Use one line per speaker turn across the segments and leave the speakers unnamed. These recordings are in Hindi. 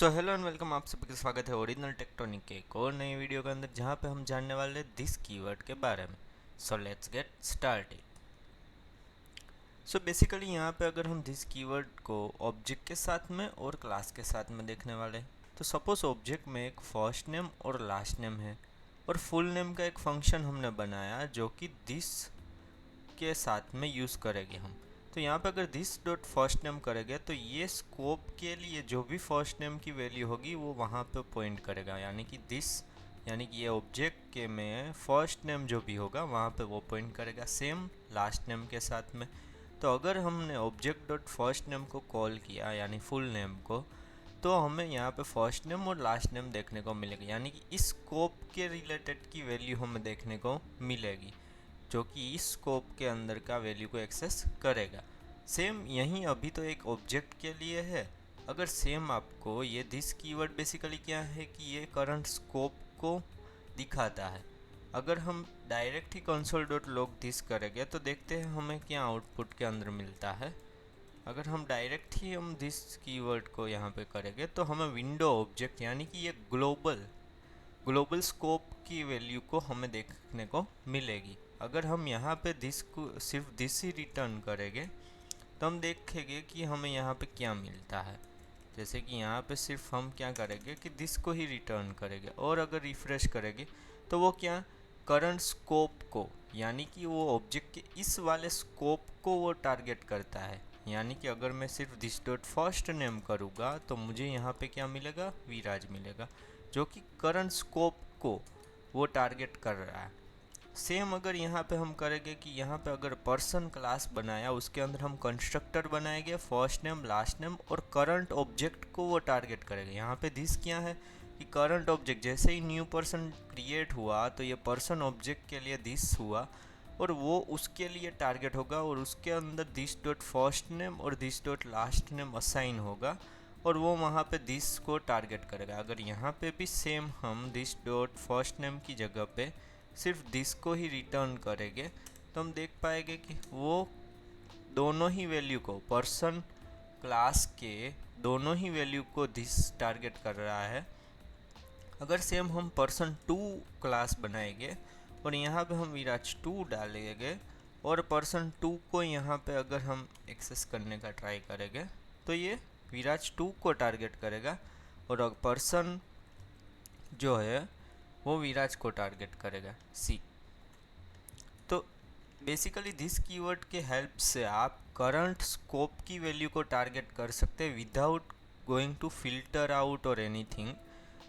सो हेलो एंड वेलकम, आप सभी का स्वागत है ओरिजिनल टेक्टोनिक के एक और नई वीडियो के अंदर, जहाँ पे हम जानने वाले हैं दिस कीवर्ड के बारे में। So let's get started. So basically यहाँ पे अगर हम दिस कीवर्ड को ऑब्जेक्ट के साथ में और क्लास के साथ में देखने वाले हैं, तो सपोज ऑब्जेक्ट में एक फर्स्ट नेम और लास्ट नेम है और फुल नेम का एक फंक्शन हमने बनाया जो कि दिस के साथ में यूज़ करेंगे हम। तो यहाँ पे अगर दिस डॉट फर्स्ट नेम करेंगे तो ये स्कोप के लिए जो भी फर्स्ट नेम की वैल्यू होगी वो वहाँ पे पॉइंट करेगा, यानी कि दिस, यानी कि ये ऑब्जेक्ट के में फर्स्ट नेम जो भी होगा वहाँ पे वो पॉइंट करेगा, सेम लास्ट नेम के साथ में। तो अगर हमने ऑब्जेक्ट डॉट फर्स्ट नेम को कॉल किया यानी फुल नेम को, तो हमें यहाँ पे फर्स्ट नेम और लास्ट नेम देखने को मिलेगा, यानी कि इस स्कोप के रिलेटेड की वैल्यू हमें देखने को मिलेगी जो कि इस स्कोप के अंदर का वैल्यू को एक्सेस करेगा। सेम यही अभी तो एक ऑब्जेक्ट के लिए है। अगर सेम आपको ये दिस कीवर्ड बेसिकली क्या है कि ये करंट स्कोप को दिखाता है। अगर हम direct he console dot log this करेंगे तो देखते हैं हमें क्या आउटपुट के अंदर मिलता है। अगर हम डायरेक्ट ही हम दिस कीवर्ड को यहाँ पे करेंगे तो हमें विंडो ऑब्जेक्ट, यानी कि ये ग्लोबल स्कोप की वैल्यू को हमें देखने को मिलेगी। अगर हम यहाँ पे दिस को सिर्फ दिस ही रिटर्न करेंगे तो हम देखेंगे कि हमें यहाँ पे क्या मिलता है। जैसे कि यहाँ पे सिर्फ हम क्या करेंगे कि दिस को ही रिटर्न करेंगे, और अगर रिफ्रेश करेंगे तो वो क्या करंट स्कोप को, यानी कि वो ऑब्जेक्ट के इस वाले स्कोप को वो टारगेट करता है। यानी कि अगर मैं सिर्फ दिस डॉट फर्स्ट नेम करूँगा तो मुझे यहाँ पे क्या मिलेगा, विराज मिलेगा, जो कि करंट स्कोप को वो टारगेट कर रहा है। सेम अगर यहाँ पे हम करेंगे कि यहाँ पे अगर पर्सन क्लास बनाया, उसके अंदर हम कंस्ट्रक्टर बनाएंगे, फर्स्ट नेम लास्ट नेम और करंट ऑब्जेक्ट को वो टारगेट करेगा। यहाँ पे दिस क्या है कि करंट ऑब्जेक्ट, जैसे ही न्यू पर्सन क्रिएट हुआ तो ये पर्सन ऑब्जेक्ट के लिए दिस हुआ और वो उसके लिए टारगेट होगा, और उसके अंदर दिस डॉट फर्स्ट नेम और this dot last name assign होगा और वो वहाँ पे दिस को टारगेट करेगा। अगर यहाँ पे भी सेम हम दिस डॉट फर्स्ट नेम की जगह पे सिर्फ दिस को ही रिटर्न करेंगे तो हम देख पाएंगे कि वो दोनों ही वैल्यू को, पर्सन क्लास के दोनों ही वैल्यू को दिस टारगेट कर रहा है। अगर सेम हम पर्सन 2 क्लास बनाएंगे और यहाँ पे हम विराज 2 डालेंगे और पर्सन 2 को यहाँ पे अगर हम एक्सेस करने का ट्राई करेंगे तो ये विराज 2 को टारगेट करेगा, और पर्सन जो है वो विराज को टारगेट करेगा, सी। तो बेसिकली दिस कीवर्ड के हेल्प से आप करंट स्कोप की वैल्यू को टारगेट कर सकते हैं without going to filter out और एनीथिंग।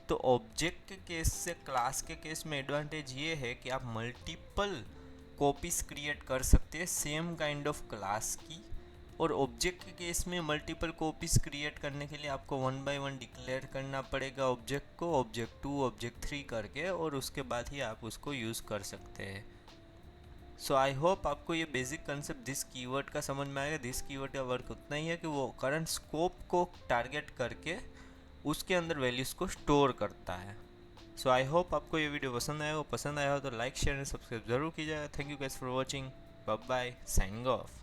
तो ऑब्जेक्ट के केस से क्लास के केस में एडवांटेज ये है कि आप मल्टीपल कॉपीज क्रिएट कर सकते हैं सेम काइंड ऑफ क्लास की, और ऑब्जेक्ट के केस में मल्टीपल कॉपीज क्रिएट करने के लिए आपको 1 बाय 1 डिक्लेयर करना पड़ेगा ऑब्जेक्ट को, ऑब्जेक्ट 2 ऑब्जेक्ट 3 करके, और उसके बाद ही आप उसको यूज़ कर सकते हैं। सो आई होप आपको ये बेसिक कंसेप्ट दिस कीवर्ड का समझ में आएगा। दिस कीवर्ड का वर्क उतना ही है कि वो करंट स्कोप को टारगेट करके उसके अंदर वैल्यूज़ को स्टोर करता है। सो आई होप आपको ये वीडियो पसंद आया हो तो लाइक शेयर एंड सब्सक्राइब जरूर कीजिएगा। Thank you guys for watching. Bye bye, signing of.